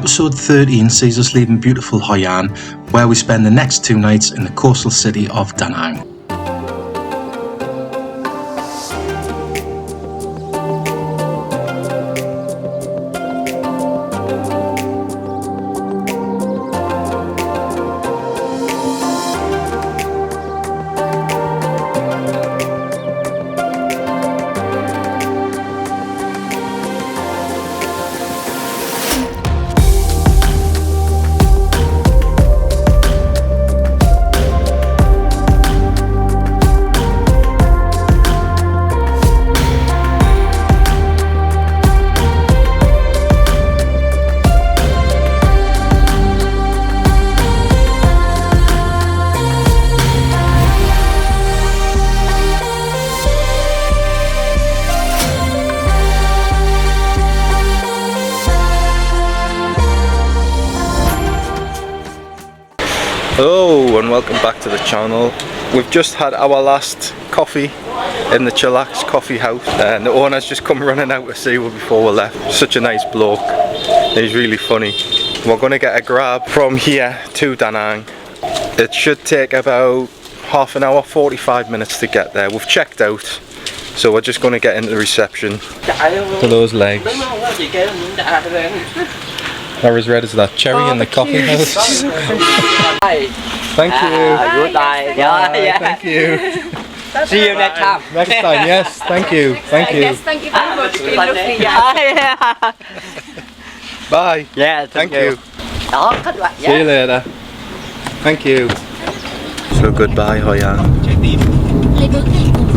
Episode 13 sees us leaving beautiful Hoi An, where we spend the next 2 nights in the coastal city of Da Nang. Hello and welcome back to the channel. We've just had our last coffee in the Chillax coffee house and the owner's just come running out to see us before we left. Such a nice bloke, he's really funny. We're going to get a grab from here to Da Nang. It should take about half an hour, 45 minutes to get there. We've checked out, so we're just going to get into the reception. To those legs. They're as red as that cherry in the coffee house. Thank you. Good night. Thank you. See you next time. Next time, yes. Thank you. Thank you. Yes, thank you very much. It's been lovely. Bye. Yeah, thank you. Yeah. See you later. Thank you. So goodbye, Hoi An.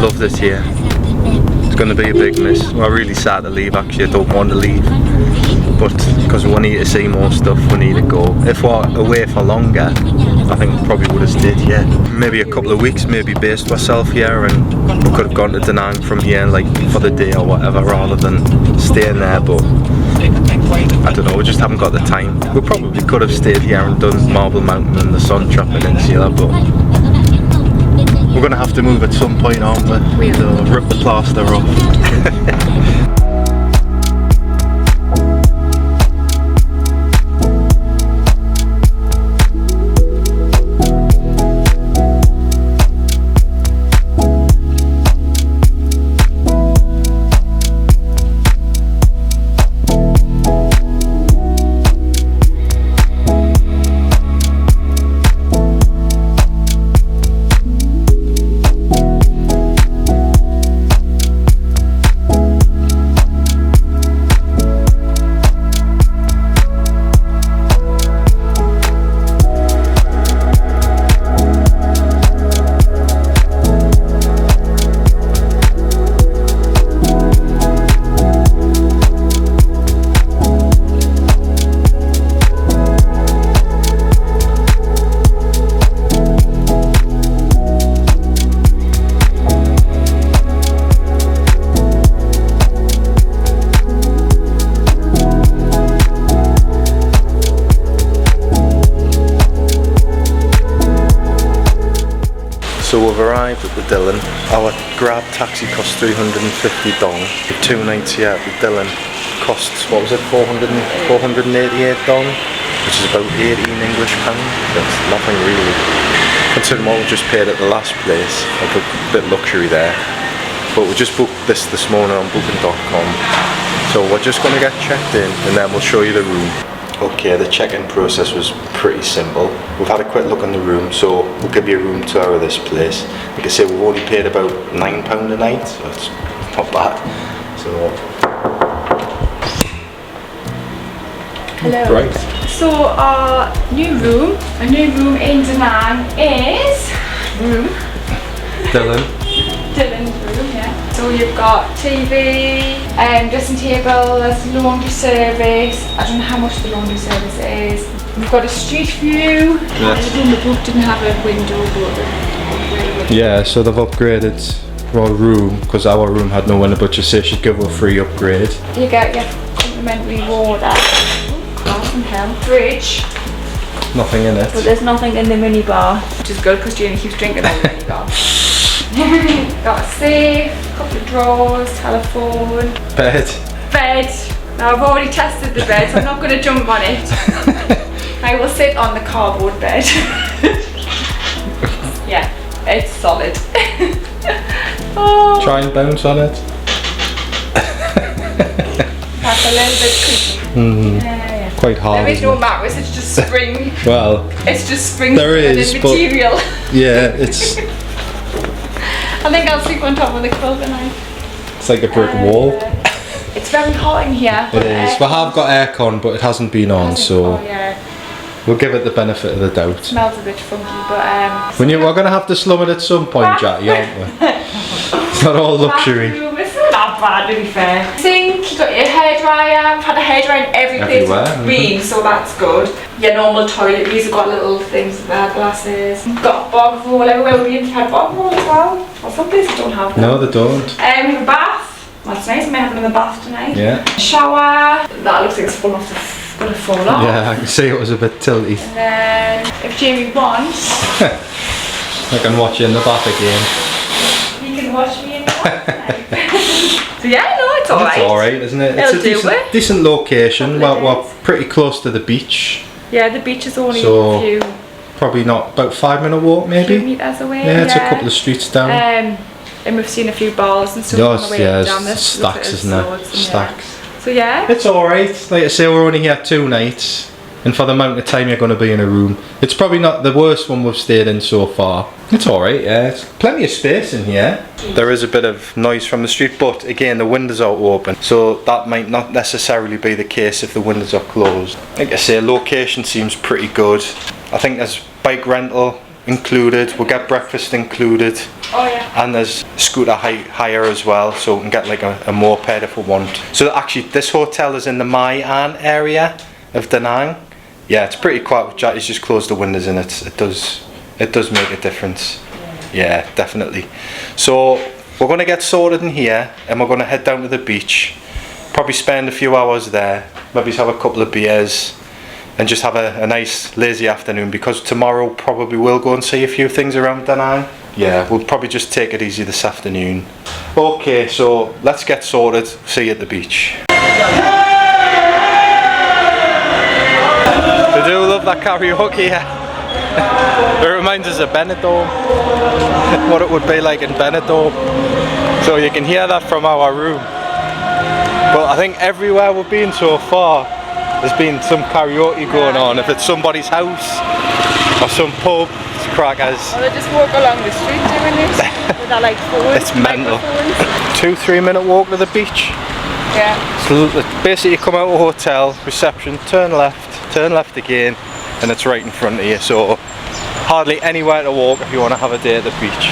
Loved it here. It's going to be a big miss. We're really sad to leave actually. I don't want to leave. But because we need to see more stuff, we need to go. If we're away for longer, I think we probably would have stayed here. Maybe a couple of weeks, maybe based ourselves here, and we could have gone to Da Nang from here like for the day or whatever, rather than staying there. But I don't know, we just haven't got the time. We probably could have stayed here and done Marble Mountain and the Sun-Trap Peninsula, but we're going to have to move at some point, aren't we? So rip the plaster off. So we've arrived at the Dillon. Our grab taxi cost 350 dong. The 2 nights here at the Dillon costs, what was it, 488 dong, which is about 18 English pounds. That's nothing really, considering what we just paid at the last place. A bit luxury there. But we just booked this morning on booking.com. So we're just going to get checked in and then we'll show you the room. Okay, the check-in process was pretty simple. We've had a quick look in the room, so we'll give you a room tour of this place. Like I say, we've only paid about £9 a night, so it's not bad. So, Hello. Right. So our new room in Da Nang is Dylan's room, yeah. So you've got TV, dressing table, there's laundry service. I don't know how much the laundry service is. We've got a street view. Yes. The room we booked didn't have a window, but Yeah, so they've upgraded our room because our room had no window, but you say she'd give a free upgrade. you get your complimentary water, fridge. Nothing in it. But there's nothing in the minibar, which is good because Gina keeps drinking all the minibar. Got a safe, couple of drawers, telephone, Bed. Now I've already tested the bed, so I'm not going to jump on it. I will sit on the cardboard bed. Yeah, it's solid. Oh, Try and bounce on it. that's a little bit creepy. Yeah. Quite hard. There is isn't no it? mattress, it's just spring. Well, It's just spring there is, and but material. yeah, it's I think I'll sleep on top of the quilt tonight. it's like a brick wall. It's very hot in here. It is. We have got aircon, but it hasn't been on, so Oh yeah, we'll give it the benefit of the doubt. smells a bit funky, but We're going to have to slum it at some point, Jackie, aren't we? It's not all luxury. bathroom, it's not that bad to be fair. Sink, you got your hairdryer. I've had a hairdryer in every place Everywhere, I've been, so that's good. Your normal toiletries have got little things there, glasses. We've got a bog roll everywhere. We've had a bog roll as well. Well, some places don't have them. No, they don't. We have a bath. That's nice. I may have them in the bath tonight. Yeah. Shower. That looks like it's falling off gonna fall off. Yeah, I can see it was a bit tilty. And then, if Jamie wants, I can watch you in the bath again. he can watch me in the bath tonight. So yeah, no, it's alright. It's alright, isn't it? It'll It's a do decent, it. decent location. Couple of We're days. pretty close to the beach. Yeah, the beach is only So, a few Probably not, about 5-minute walk maybe. meters away. Yeah, it's a couple of streets down. And we've seen a few bars and stuff on the way down it's this. stacks, isn't it? Swords and Stacks. So yeah. It's alright. Like I say, we're only here 2 nights. And for the amount of time you're going to be in a room, it's probably not the worst one we've stayed in so far. It's alright, yeah. It's plenty of space in here. There is a bit of noise from the street, but again, the windows are open. So that might not necessarily be the case if the windows are closed. Like I say, location seems pretty good. I think there's bike rental included. We'll get breakfast included. Oh yeah. And there's scooter hire as well, so we can get like a moped if we want. So actually, this hotel is in the My An area of Da Nang. Yeah, it's pretty quiet. Jackie's just closed the windows and it does make a difference. Yeah, definitely. So we're going to get sorted in here and we're going to head down to the beach. Probably spend a few hours there. Maybe have a couple of beers and just have a nice lazy afternoon, because tomorrow probably we'll go and see a few things around Da Nang. Yeah, we'll probably just take it easy this afternoon. Okay, so let's get sorted. See you at the beach. I do love that karaoke here. It reminds us of Benidorm, what it would be like in Benidorm. So you can hear that from our room. But I think everywhere we've been so far, there's been some karaoke going on. If it's somebody's house or some pub, it's crackers. Or they just walk along the street doing this with their like phones. It's mental. Microphones. 2-3 minute walk to the beach. Yeah. So basically you come out of a hotel, reception, turn left again, and it's right in front of you. So hardly anywhere to walk if you want to have a day at the beach.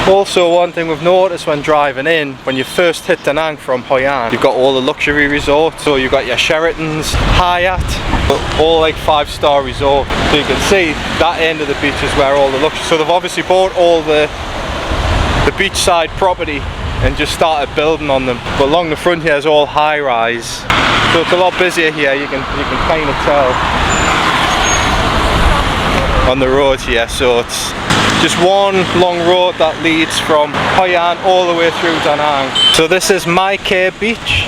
Also, one thing we've noticed when driving in, when you first hit Da Nang from Hoi An, you've got all the luxury resorts. So you've got your Sheratons, Hyatt, but all like 5-star resorts. So you can see that end of the beach is where all the luxury. So they've obviously bought all the beachside property and just started building on them. But along the front here is all high rise. So it's a lot busier here, you can kind of tell on the road here. So it's just one long road that leads from Hoi An all the way through Da Nang. So this is My Khe Beach.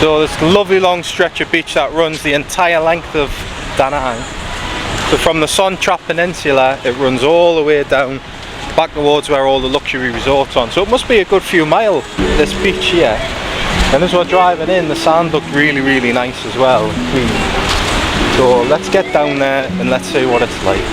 So this lovely long stretch of beach that runs the entire length of Da Nang. So from the Son-Trap Peninsula, it runs all the way down back towards where all the luxury resorts are. So it must be a good few miles, this beach here. And as we're driving in, the sand looked really, really nice as well, and clean. So let's get down there and let's see what it's like.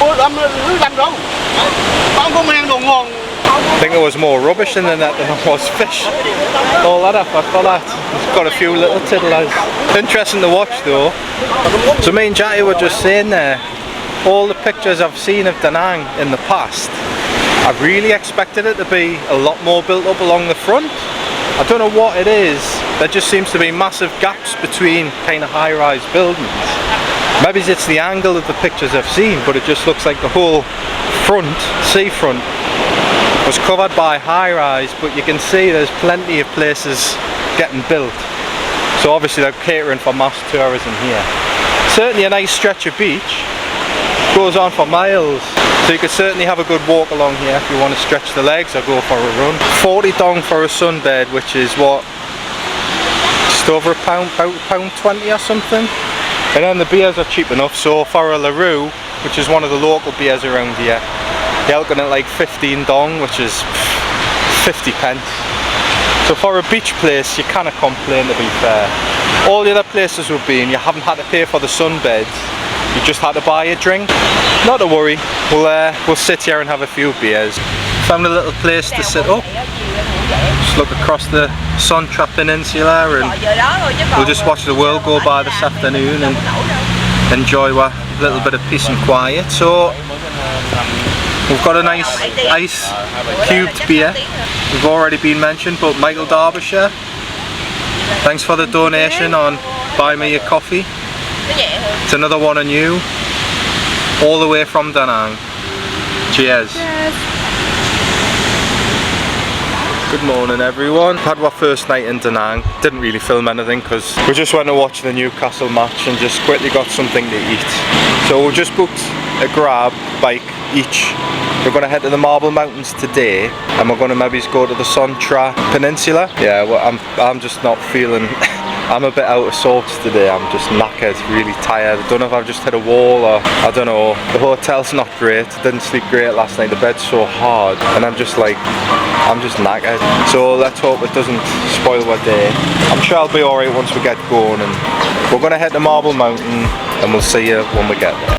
Bữa đâm lưới lanh đâu. Con có mang đồ ngon. I think there was more rubbish in the net than there was fish. All that up after that. It's got a few little tiddlers. Interesting to watch though. So me and Jackie were just saying there, all the pictures I've seen of Da Nang in the past, I really expected it to be a lot more built up along the front. I don't know what it is, there just seems to be massive gaps between kind of high-rise buildings. Maybe it's the angle of the pictures I've seen, but it just looks like the whole front, seafront, was covered by high-rise, but you can see there's plenty of places getting built. So obviously they're catering for mass tourism here. Certainly a nice stretch of beach, goes on for miles. So you could certainly have a good walk along here if you want to stretch the legs or go for a run. 40 dong for a sunbed, which is what, just over a pound, about £1.20 or something. And then the beers are cheap enough, so for a LaRue, which is one of the local beers around here, you're looking at like 15 dong, which is 50 pence. So for a beach place, you cannot complain, to be fair. All the other places we've been, you haven't had to pay for the sunbeds, you just had to buy a drink. Not to worry, we'll sit here and have a few beers. Found a little place to sit up. Just look across the Sun-Trap Peninsula and we'll just watch the world go by this afternoon and enjoy a little bit of peace and quiet. So we've got a nice ice cubed beer. We've already been mentioned, but Michael Derbyshire, thanks for the donation on Buy Me a Coffee. It's another one on you, all the way from Da Nang. Cheers. Good morning everyone. Had our first night in Da Nang. Didn't really film anything because we just went to watch the Newcastle match and just quickly got something to eat. So we just booked a grab bike each. We're going to head to the Marble Mountains today and we're going to maybe go to the Sun-Trap Peninsula. Yeah, well, I'm just not feeling I'm a bit out of sorts today. I'm just knackered, really tired. I don't know if I've just hit a wall or I don't know. The hotel's not great. Didn't sleep great last night. The bed's so hard and I'm just knackered. So let's hope it doesn't spoil our day. I'm sure I'll be alright once we get going, and we're gonna head to Marble Mountain and we'll see you when we get there.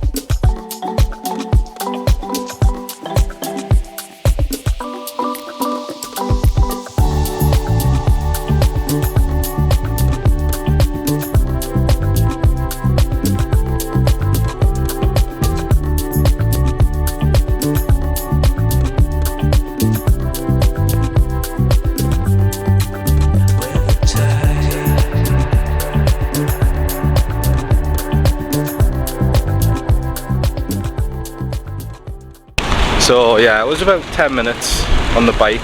So yeah, it was about 10 minutes on the bike.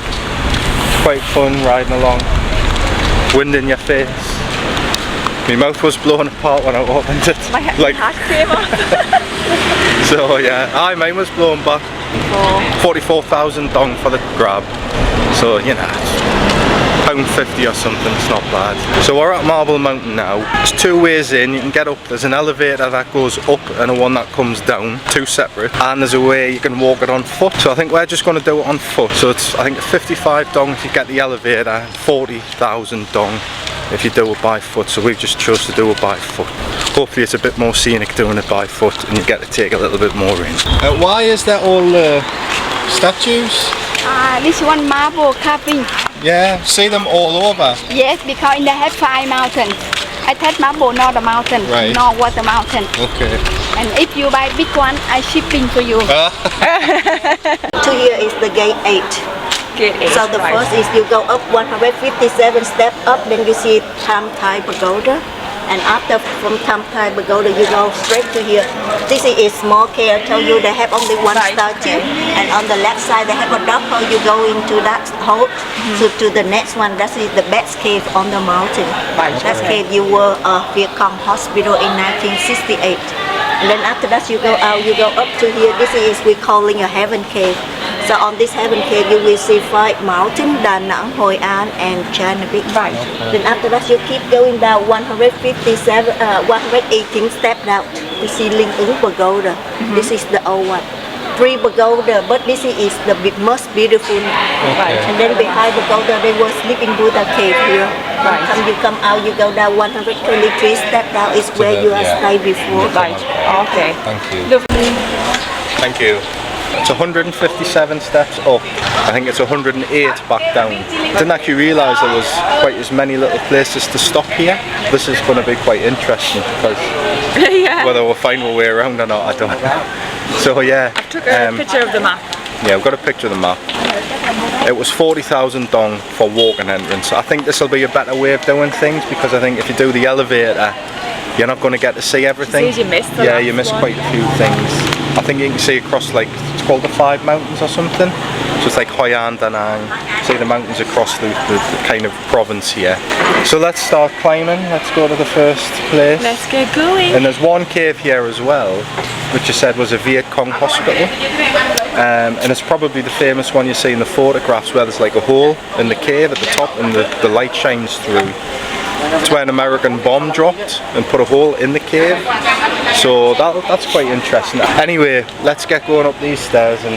Quite fun riding along. Wind in your face. My mouth was blown apart when I opened it. My hat came off. So yeah, mine was blown back. 44,000 dong for the grab. So you know, £1.50 or something, it's not bad. So we're at Marble Mountain now. There's two ways in, you can get up. There's an elevator that goes up and a one that comes down, two separate. And there's a way you can walk it on foot. So I think we're just going to do it on foot. So it's, I think, 55 dong if you get the elevator, 40,000 dong if you do it by foot. So we've just chose to do it by foot. Hopefully it's a bit more scenic doing it by foot and you get to take a little bit more in. Why is there all statues? This one marble carving. Yeah, see them all over. Yes, because in the have 5 mountains. I take marble, not the mountain, right. not water mountain. Okay. And if you buy big one, I shipping for you. To here is the gate 8. Gate 8. So the first is you go up 157 steps up, then you see Tham Thai Pagoda. And after from Tham Thai Pagoda, you go straight to here. This is small cave. I tell you they have only one statue. And on the left side they have a dark hole. You go into that hole to the next one. That is the best cave on the mountain. That cave you were Viet Cong hospital in 1968. And then after that you go out, you go up to here. This is we calling a heaven cave. So on this heaven cave you will see 5 mountains, Da Nang, Hoi An and China Beach. Right. Then after that you keep going down 118 steps down to see Linh Pagoda. This is the old one. 3 pagoda, but this is the most beautiful. Right. And then behind pagoda there was sleeping Buddha cave here. Right. You come out, you go down 123 steps down is where you are stayed before. Right. Okay. Thank you. Lovely. Thank you. It's 157 steps up. I think it's 108 back down. Didn't actually realise there was quite as many little places to stop here. This is going to be quite interesting because Yeah. whether we'll find our way around or not, I don't know. So yeah. I took a picture of the map. Yeah, I've got a picture of the map. It was 40,000 dong for walking entrance. I think this will be a better way of doing things because I think if you do the elevator, you're not going to get to see everything. Says you missed the Yeah, last you missed one. quite a few things. I think you can see across, like, it's called the 5 mountains or something. So it's like Hoi An, Da Nang. See the mountains across the kind of province here. So let's start climbing. Let's go to the first place. Let's get going. And there's one cave here as well, which you said was a Viet Cong hospital. And it's probably the famous one you see in the photographs where there's like a hole in the cave at the top and the light shines through. It's where an American bomb dropped and put a hole in the cave. So that's quite interesting. Anyway, let's get going up these stairs and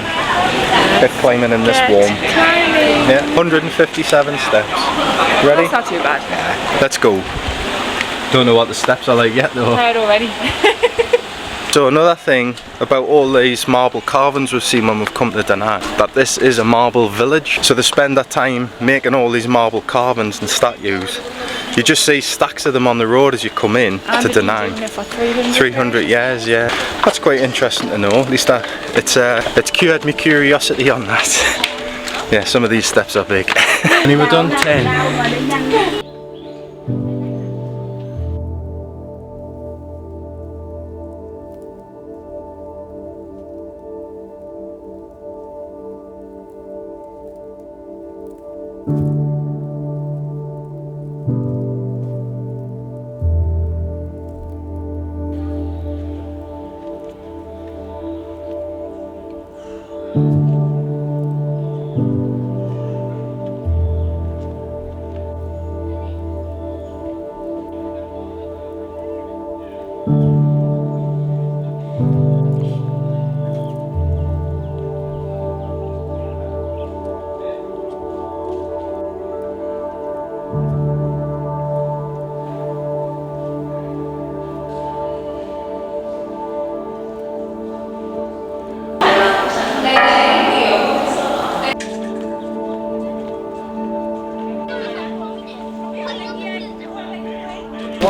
get climbing in this warm. Climbing. Yeah, 157 steps. Ready? That's not too bad. Let's go. Don't know what the steps are like yet though. Tired already. So another thing about all these marble carvings we've seen when we've come to Da Nang, that this is a marble village. So they spend their time making all these marble carvings and statues. You just see stacks of them on the road as you come in to Da Nang. 300 years, yeah. That's quite interesting to know. At least it's cured my curiosity on that. Yeah, some of these steps are big. And we were done 10.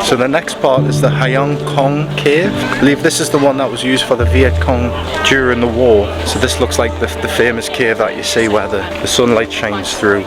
So the next part is the Hoi Kong cave. I believe this is the one that was used for the Viet Cong during the war. So this looks like the famous cave that you see where the sunlight shines through.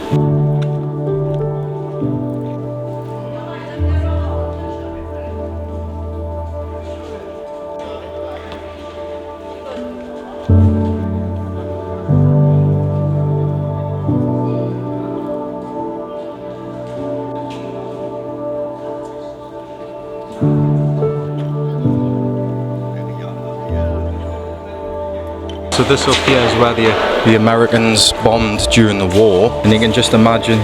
So this up here is where the Americans bombed during the war, and you can just imagine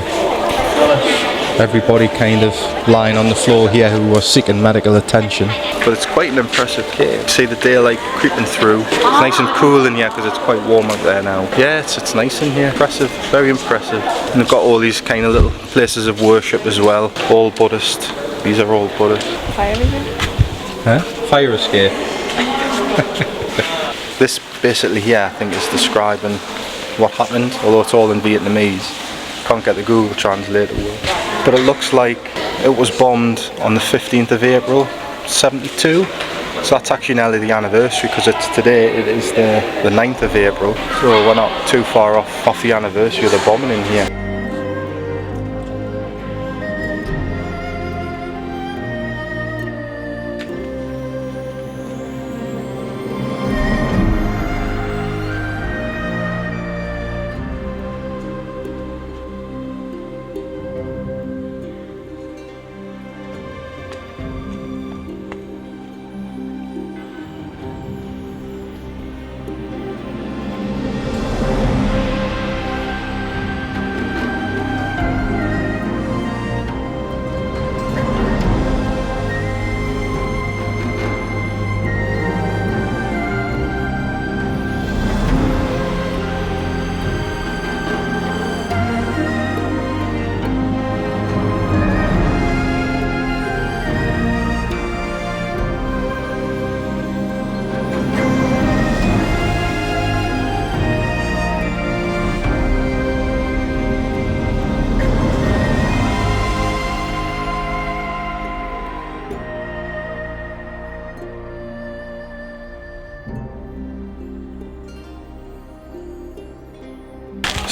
everybody kind of lying on the floor here who was seeking medical attention. But it's quite an impressive cave. See the daylight creeping through. It's nice and cool in here because it's quite warm out there now. Yeah, it's nice in here. Impressive, very impressive. And they've got all these kind of little places of worship as well. All Buddhist. These are all Buddhist. Fire escape? Huh? Fire escape. This basically here I think is describing what happened, although it's all in Vietnamese. Can't get the Google translator work. But it looks like it was bombed on the 15th of April 72. So that's actually nearly the anniversary because it's today, it is the 9th of April. So we're not too far off the anniversary of the bombing in here.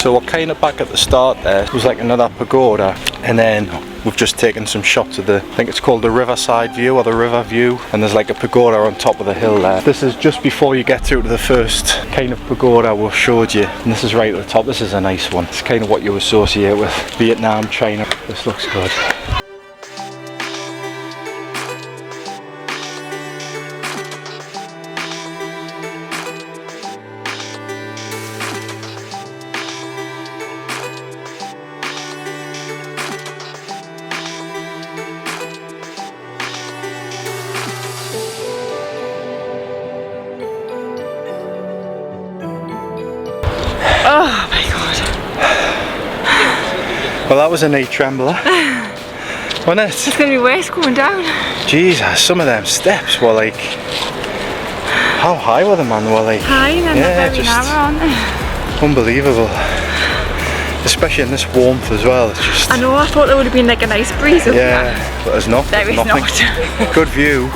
So we're kind of back at the start there. It was like another pagoda, and then we've just taken some shots of the, I think it's called the riverside view or the river view, and there's like a pagoda on top of the hill there. This is just before you get through to the first kind of pagoda we showed you, and this is right at the top. This is a nice one. It's kind of what you associate with Vietnam, China. This looks good. Oh my god. Well, that was a knee trembler, wasn't it? It's gonna be worse going down. Jesus, some of them steps were like, how high were they, man? They were like, High and then yeah, they're very just narrow, aren't they? unbelievable. Especially in this warmth as well. It's just, I know, I thought there would have been like a nice breeze up yeah, here. but there's not. There is nothing. not. Good view.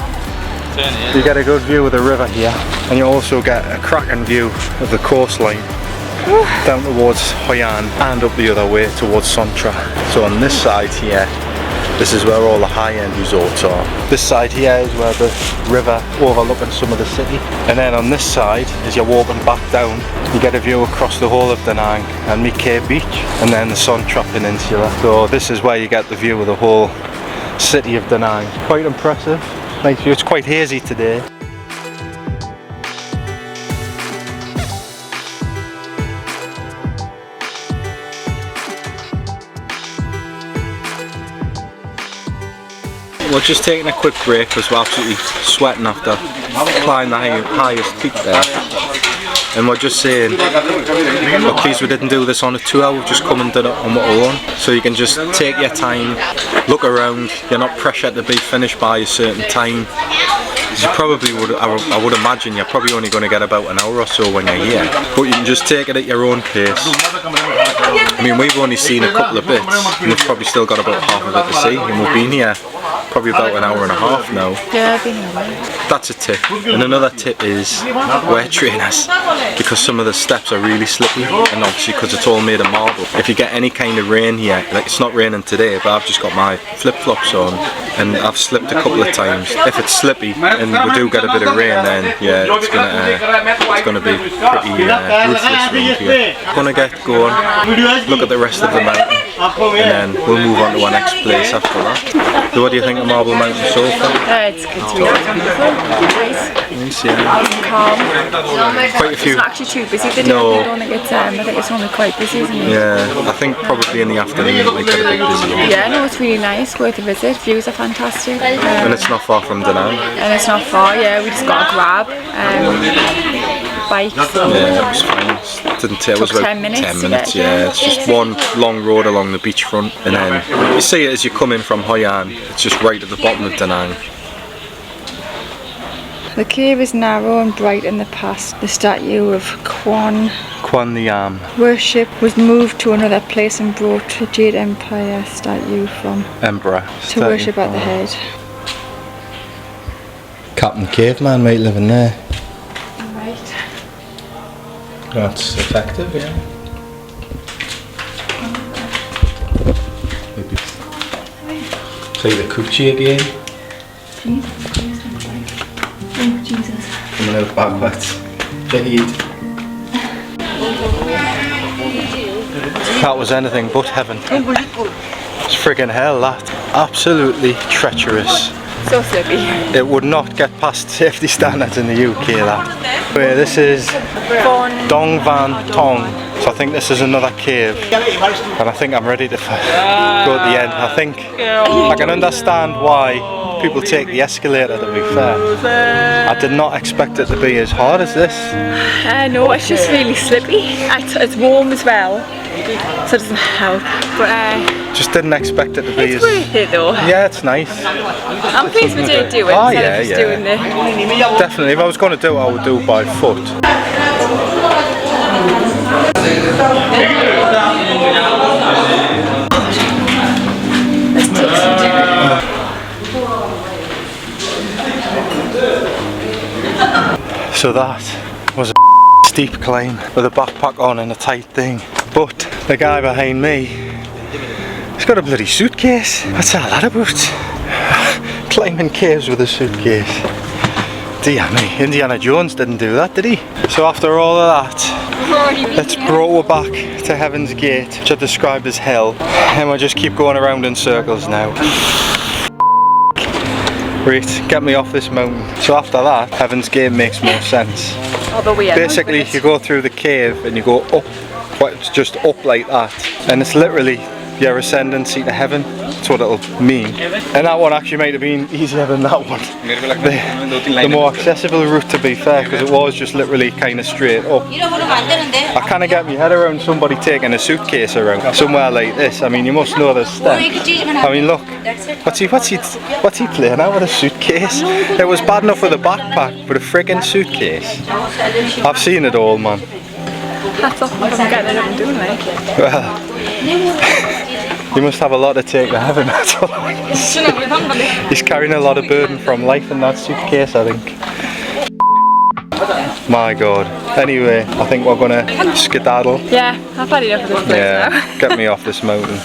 You get a good view of the river here, and you also get a cracking view of the coastline down towards Hoi An and up the other way towards Sontra. So on this side here, this is where all the high-end resorts are. This side here is where the river overlooking some of the city. And then on this side, as you're walking back down, you get a view across the whole of Da Nang and My Khe Beach, and then the Sontra Peninsula. So this is where you get the view of the whole city of Da Nang. Quite impressive. Nice view. It's quite hazy today. We're just taking a quick break because we're absolutely sweating after climbing the highest peak there. And we're just saying, we're pleased we didn't do this on a tour, we've just come and done it on our own. So you can just take your time, look around, you're not pressured to be finished by a certain time. You probably would, I would imagine you're probably only going to get about an hour or so when you're here. But you can just take it at your own pace. I mean, we've only seen a couple of bits, and we've probably still got about half of it to see, and we've been here probably about an hour and a half now. Yeah, I've been here. That's a tip. And another tip is wear trainers, because some of the steps are really slippy, and obviously because it's all made of marble. If you get any kind of rain here, like it's not raining today, but I've just got my flip-flops on and I've slipped a couple of times. If it's slippy and we do get a bit of rain, then yeah, it's gonna be pretty ruthless around here. Gonna get going, look at the rest of the mountain, and then we'll move on to our next place after that. So what do you think of Marble Mountain so far? It's really beautiful. Nice, yeah. Calm. Quite a few. It's not actually too busy today. No. I don't think it's, I think it's only quite busy, isn't it? Yeah, I think probably in the afternoon it might get a bit busy. Yeah, no, it's really nice, worth a visit. Views are fantastic. And it's not far from Da Nang. And it's not far, yeah, we just got a grab. Bike. So Yeah, it was fine. It didn't take, it was Took about 10 minutes 10 to minutes, get there. yeah. It's just one long road along the beachfront, and then you see it as you come in from Hoi An. It's just right at the bottom of Da Nang. the cave is narrow and bright in the past. The statue of Quan worship was moved to another place and brought the Jade Empire statue from Emperor to worship at the head. Captain Caveman might live in there. Right. That's effective, yeah. Maybe play the coochie again. Oh Jesus. Coming out backwards. Jahid. That was anything but heaven. It's friggin' hell, that. Absolutely treacherous. So slippy. It would not get past safety standards in the UK, that. Where this is Dong Van Tong. So I think this is another cave. And I think I'm ready to go at the end. I think I can understand why people take the escalator, to be fair. I did not expect it to be as hard as this. No, it's just really slippy. It's warm as well, so it doesn't help. But Just didn't expect it to be it's as... worth it though. Yeah, it's nice. I'm pleased we did do it Oh, instead of just doing the... Definitely, if I was going to do it, I would do it by foot. So that was a steep climb with a backpack on and a tight thing. But the guy behind me, he's got a bloody suitcase. What's all that about? Climbing caves with a suitcase. Dear me, Indiana Jones didn't do that, did he? So after all of that, let's brought her back to Heaven's Gate, which I described as hell, and we'll just keep going around in circles now. Right, get me off this mountain. So after that, Heaven's Gate makes more sense. Basically, you go through the cave and you go up, it's just up like that, and it's literally your ascendancy to heaven. That's what it'll mean. And that one actually might have been easier than that one. The more accessible route, to be fair, because it was just literally kind of straight up. I kind of get my head around somebody taking a suitcase around somewhere like this. I mean, you must know the steps. I mean, look, what's he playing out with a suitcase? It was bad enough with a backpack, but a friggin' suitcase. I've seen it all, man. Hats off for getting it up and doing it. Well, you must have a lot to take to heaven, that's all. He's carrying a lot of burden from life in that suitcase, I think. My god. Anyway, I think we're gonna skedaddle. Yeah, I've had enough of this place now. Get me off this mountain.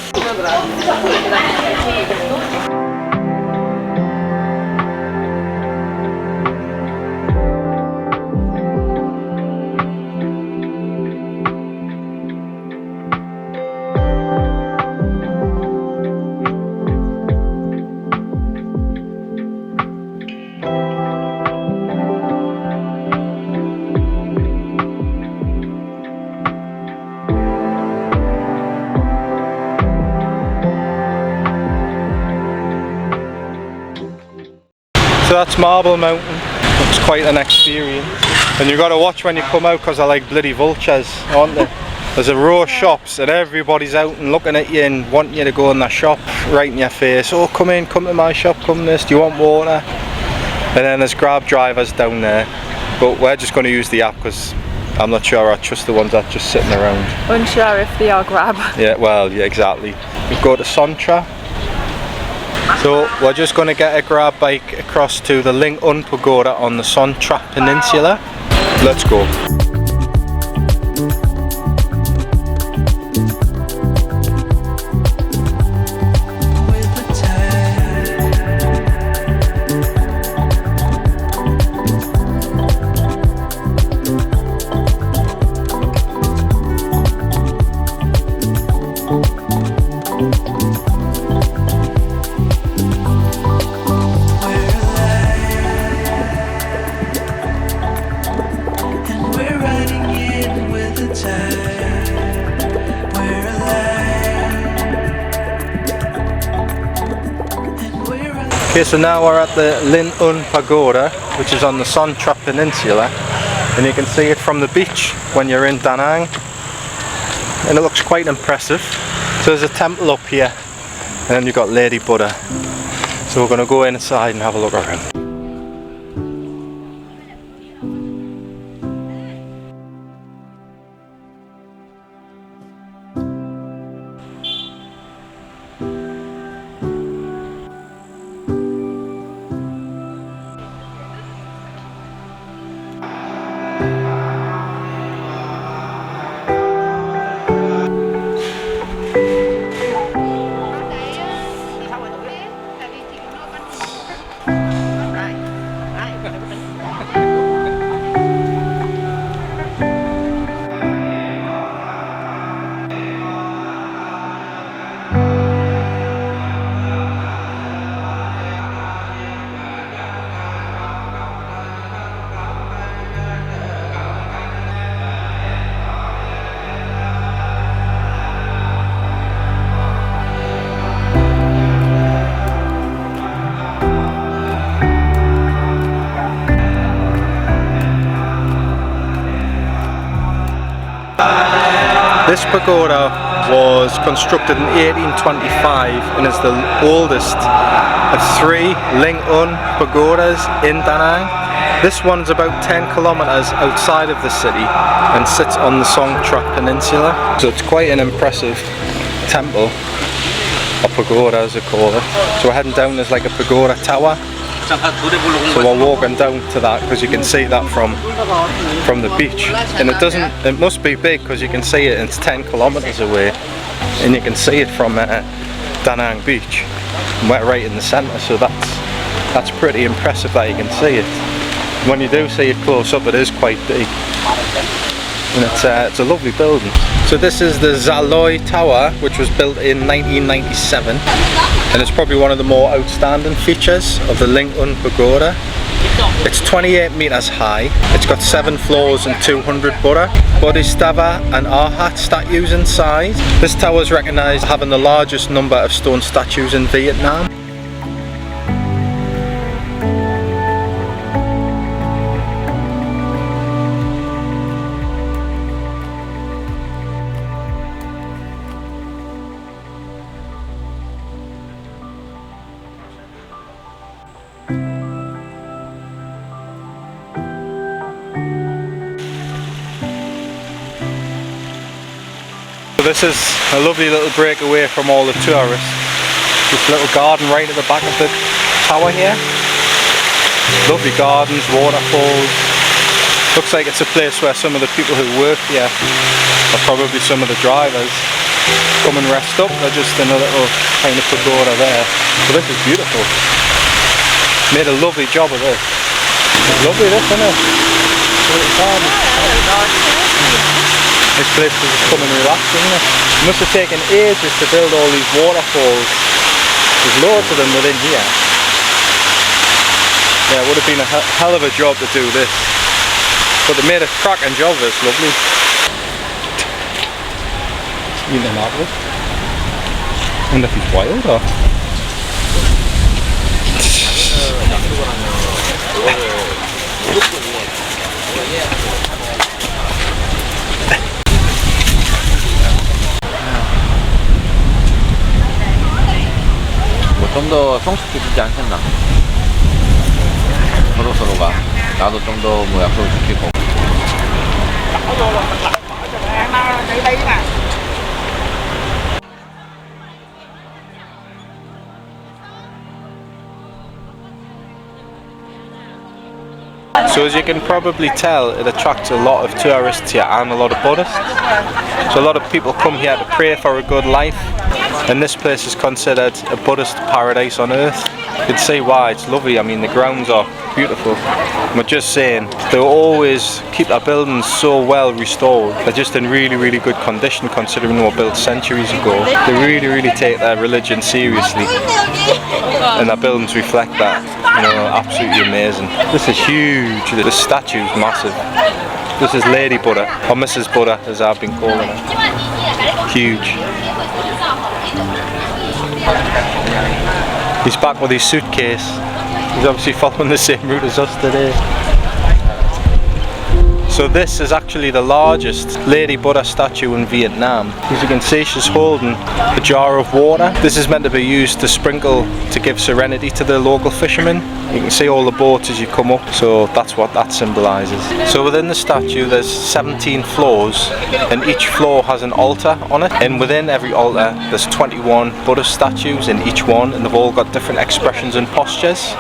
So that's Marble Mountain. It's quite an experience. And you've got to watch when you come out, because they're like bloody vultures, aren't they? There's a row of shops and everybody's out and looking at you and wanting you to go in their shop, right in your face. Oh, come in, come to my shop, come this, do you want water? And then there's grab drivers down there. But we're just going to use the app because I'm not sure I trust the ones that are just sitting around. Unsure if they are grab. Yeah, well, yeah, exactly. We go to Sontra. So we're just going to get a grab bike across to the Hoi An Pagoda on the Sontra Peninsula. Let's go. Okay, so now we're at the Hoi An Pagoda, which is on the Sontra Peninsula, and you can see it from the beach when you're in Da Nang, and it looks quite impressive. So there's a temple up here, and then you've got Lady Buddha. So we're going to go inside and have a look around. This pagoda was constructed in 1825 and is the oldest of 3 Hoi An pagodas in Da Nang. This one's about 10 kilometers outside of the city and sits on the Sontra Peninsula. So it's quite an impressive temple, or pagoda as they call it. So we're heading down, there's like a pagoda tower So we're walking down to that because you can see that from the beach, and it must be big because you can see it, and it's 10 kilometers away, and you can see it from Da Nang beach. And we're right in the centre, so that's pretty impressive that you can see it. When you do see it close up, it is quite big, and it's a lovely building. So this is the Zaloi Tower, which was built in 1997, and it's probably one of the more outstanding features of the Linh Un Pagoda. It's 28 meters high, it's got 7 floors and 200 Buddha, Bodhisattva and Arhat statues inside. This tower is recognised having the largest number of stone statues in Vietnam. So this is a lovely little break away from all the tourists. This little garden right at the back of the tower here. Lovely gardens, waterfalls. Looks like it's a place where some of the people who work here, or probably some of the drivers, come and rest up. They're just in a little kind of pagoda there. So this is beautiful. Made a lovely job of this. It's lovely this, isn't it? This place to just come and relax, isn't it? It must have taken ages to build all these waterfalls. There's loads of them within here. Yeah, it would have been a hell of a job to do this. But they made a cracking job of this, lovely. Eating an apple. I wonder if he's wild or... 좀 더 성숙해지지 않겠나? 서로가 나도 좀 더 뭐 약속을 지키고. So as you can probably tell, it attracts a lot of tourists here and a lot of Buddhists. So a lot of people come here to pray for a good life, and this place is considered a Buddhist paradise on earth. You can see why, it's lovely. I mean, the grounds are beautiful. We're just saying, they always keep their buildings so well restored. They're just in really, really good condition considering they were built centuries ago. They really, really take their religion seriously, and their buildings reflect that. You know, absolutely amazing. This is huge. The statue is massive. This is Lady Buddha, or Mrs. Buddha as I've been calling her. Huge. He's back with his suitcase. He's obviously following the same route as us today. So this is actually the largest Lady Buddha statue in Vietnam. As you can see, she's holding a jar of water. This is meant to be used to sprinkle to give serenity to the local fishermen. You can see all the boats as you come up, so that's what that symbolises. So within the statue there's 17 floors, and each floor has an altar on it, and within every altar there's 21 Buddha statues in each one, and they've all got different expressions and postures.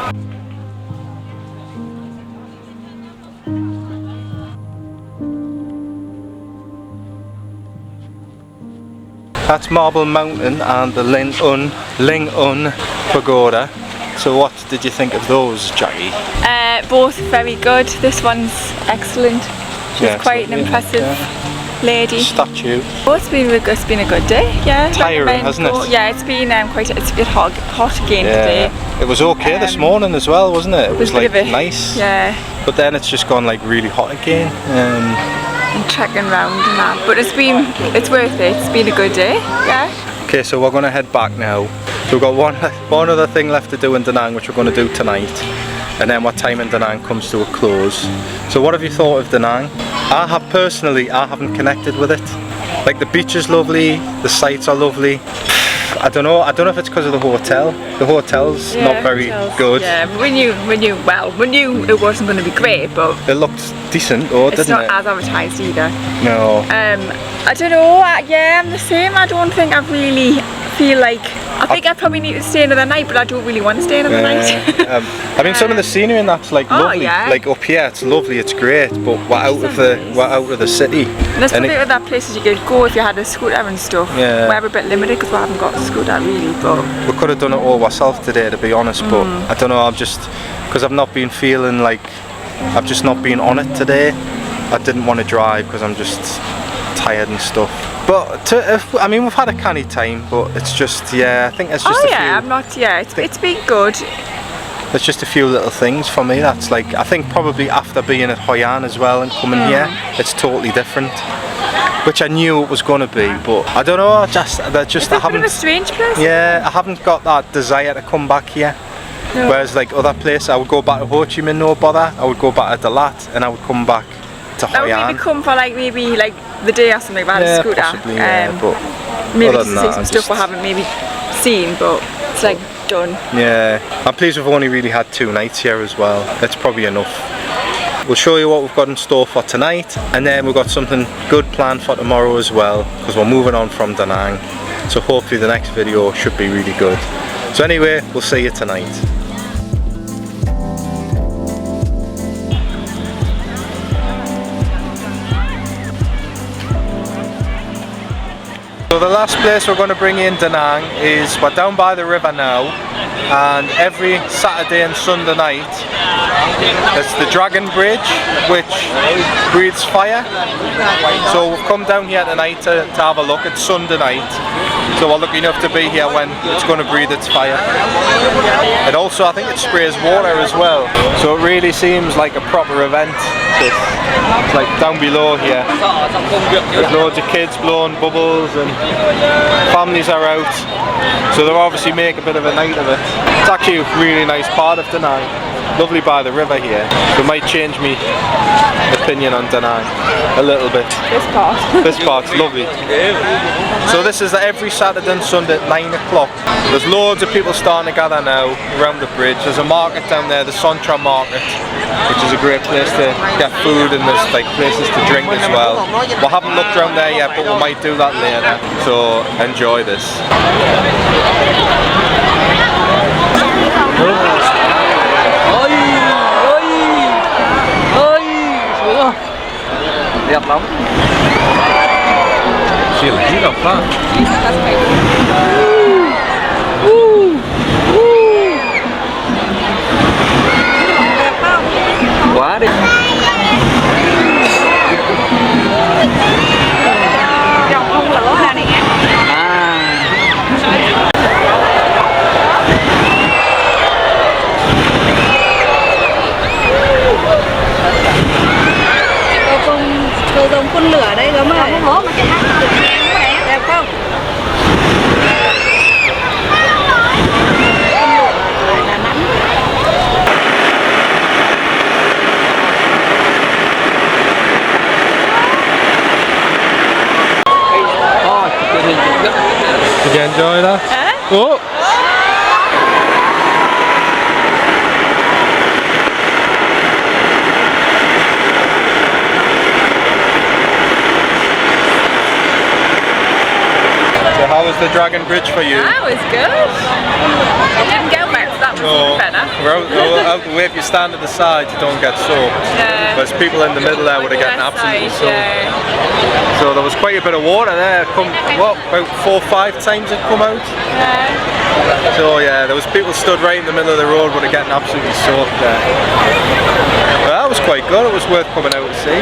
That's Marble Mountain and the Linh Un Pagoda. So what did you think of those, Jackie? Both very good. This one's excellent. She's quite an impressive lady. Statue. Oh, it's been a good day. Yeah. Tiring, hasn't it? Yeah, it's been it's a bit hot again today. It was okay this morning as well, wasn't it? It was like nice. Yeah. But then it's just gone like really hot again. And trekking around and that, but it's worth it. It's been a good day. Yeah. Okay, so we're gonna head back now. So we've got one other thing left to do in Da Nang, which we're going to do tonight, and then our time in Da Nang comes to a close. So what have you thought of Da Nang? I haven't connected with it. Like, the beach is lovely, the sights are lovely. I don't know if it's because of the hotel. The hotel's not very good. Yeah, but we knew it wasn't going to be great, but it looked decent, didn't it? It's not as advertised either. No. I don't know. Yeah, I'm the same. I don't think I really feel like I think I probably need to stay another night, but I don't really want to stay another night. I mean, some of the scenery and that's like lovely. yeah. Like up here, it's lovely, it's great, but we're out of the city. And there's probably other places you could go if you had a scooter and stuff. Yeah. We're a bit limited because we haven't got a scooter really, but we could have done it all ourselves today, to be honest. But I don't know. I'm just because I've not been feeling like I've just not been on it today. I didn't want to drive because I'm just tired and stuff. But I mean, we've had a canny time, but it's just I think it's just it's been good. There's just a few little things for me that's like, I think probably after being at Hoi An as well and coming here, it's totally different. Which I knew it was going to be, but I don't know, It's a bit of a strange place. Yeah, I haven't got that desire to come back here. No. Whereas like other places, I would go back to Ho Chi Minh, no bother. I would go back to Dalat and I would come back to Hoi An. I would maybe come for like maybe like the day or something if I had a scooter. Possibly, but maybe just to see some stuff we haven't maybe seen, but it's like done. Yeah, I'm pleased we've only really had 2 nights here as well. That's probably enough. We'll show you what we've got in store for tonight, and then we've got something good planned for tomorrow as well, because we're moving on from Da Nang. So hopefully the next video should be really good. So anyway, we'll see you tonight. So the last place we're going to bring in Da Nang is, we're down by the river now, and every Saturday and Sunday night it's the Dragon Bridge which breathes fire. So we've come down here tonight to have a look. It's Sunday night, so we're lucky enough to be here when it's going to breathe its fire. And also I think it sprays water as well, so it really seems like a proper event. It's like down below here, there's loads of kids blowing bubbles and families are out, so they'll obviously make a bit of a night of it. It's actually a really nice part of Da Nang, lovely by the river here, so it might change me opinion on Da Nang a little bit. This part's lovely. So this is every Saturday and Sunday at 9 o'clock. There's loads of people starting to gather now around the bridge. There's a market down there, the Sontra market, which is a great place to get food, and there's like places to drink as well. We haven't looked around there yet, but we might do that later. So enjoy this. Đẹp lắm. Siêu chí độc đó. Quá đi. Dòng không lửa ra này nha. Cô dùng phun lửa đây gớm ơi. Hố mà cái hát đẹp không? Did you enjoy that? Oh. So how was the Dragon Bridge for you? That was good. It didn't get wet, so that was even better. Out the way, if you stand at the side, you don't get soaked. Yeah. Whereas people in the middle there would have gotten absolutely soaked. Yeah. So there was quite a bit of water there. About 4 or 5 times it come out. Yeah. So yeah, there was people stood right in the middle of the road, would have gotten absolutely soaked there. But that was quite good. It was worth coming out to see.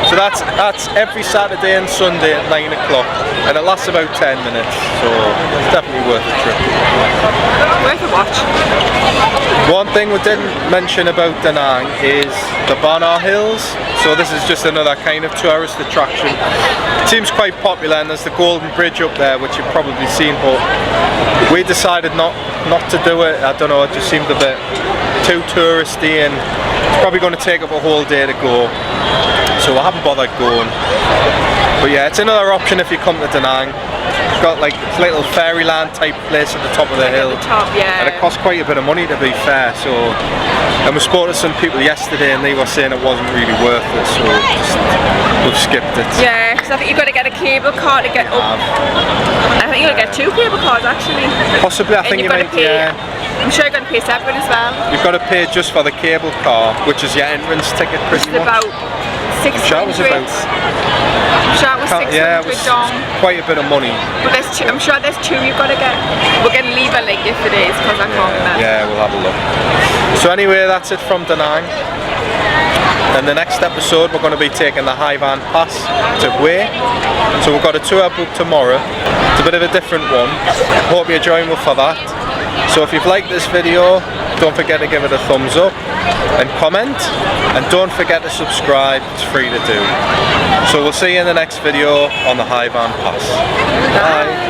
So that's every Saturday and Sunday at 9 o'clock, and it lasts about 10 minutes. So it's definitely worth a trip. Worth a watch. One thing we didn't mention about Da Nang is the Banar Hills. So this is just another kind of tourist attraction. It seems quite popular, and there's the Golden Bridge up there, which you've probably seen, but we decided not to do it. I don't know, it just seemed a bit too touristy, and it's probably going to take up a whole day to go. So I haven't bothered going. But yeah, it's another option if you come to Da Nang. It's got like a little fairyland type place at the top of the hill. At the top, yeah. And it costs quite a bit of money, to be fair. So, and we spoke to some people yesterday and they were saying it wasn't really worth it, so we've skipped it. Yeah, because I think you've got to get a cable car to get up. I think you've got to get 2 cable cars actually. Possibly, I think you might, yeah. I'm sure you're going to pay separate as well. You've got to pay just for the cable car, which is your entrance ticket pretty It's much. about 600. I'm sure it was about... I'm sure it was 600 yeah, it was quite a bit of money. But there's two, I'm sure there's 2 you've got to get. We're going to leave a link if it is, because I can't remember. Yeah, we'll have a look. So anyway, that's it from Da Nang. In the next episode, we're going to be taking the Hoi An Pass to Hue. So we've got a tour booked tomorrow. It's a bit of a different one. Hope you're joining us for that. So if you've liked this video, don't forget to give it a thumbs up and comment, and don't forget to subscribe, it's free to do. So we'll see you in the next video on the Hoi An Pass. Bye.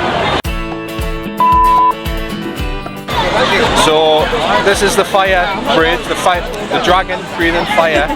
So this is the fire bridge, the dragon breathing fire.